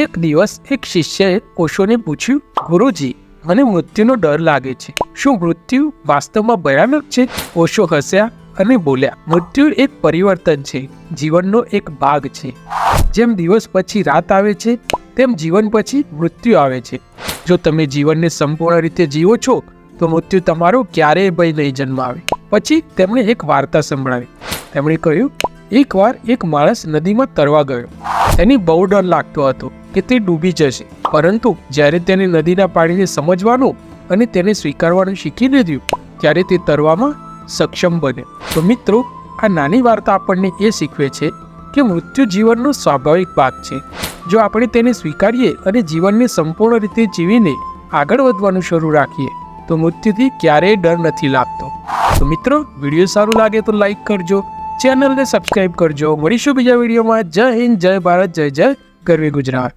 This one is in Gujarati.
એક દિવસ એક શિષ્યએ ઓશોને પૂછ્યું, ગુરુજી, મને મૃત્યુનો ડર લાગે છે. શું મૃત્યુ વાસ્તવમાં ભયાનક છે? ઓશો હસ્યા અને બોલ્યા, મૃત્યુ એક પરિવર્તન છે, જીવનનો એક ભાગ છે. જેમ દિવસ પછી રાત આવે છે, તેમ જીવન પછી મૃત્યુ આવે છે. જો તમે જીવનને સંપૂર્ણ રીતે જીવો છો તો મૃત્યુ તમારો ક્યારેય ભય નહીં જન્માવે. પછી તેમણે એક વાર્તા સંભળાવી. તેમણે કહ્યું, એકવાર એક માણસ નદીમાં તરવા ગયો. તેને બહુ ડર લાગતો હતો કે તે ડૂબી જશે, પરંતુ જ્યારે તેને નદીના પાણીને સમજવાનું અને તેને સ્વીકારવાનું શીખી લીધું, ત્યારે તે તરવામાં સક્ષમ બન્યો. તો મિત્રો, આ નાની વાર્તા આપણને એ શીખવે છે કે મૃત્યુ જીવનનો સ્વાભાવિક ભાગ છે. જો આપણે તેને સ્વીકારીએ અને જીવનને સંપૂર્ણ રીતે જીવીને આગળ વધવાનું શરૂ રાખીએ તો મૃત્યુથી ક્યારેય ડર નથી લાગતો. તો મિત્રો, વિડીયો સારું લાગે તો લાઈક કરજો, ચેનલને સબસ્ક્રાઇબ કરજો. મળીશું બીજા વિડીયોમાં. જય હિન્દ, જય ભારત, જય જય ગરવી ગુજરાત.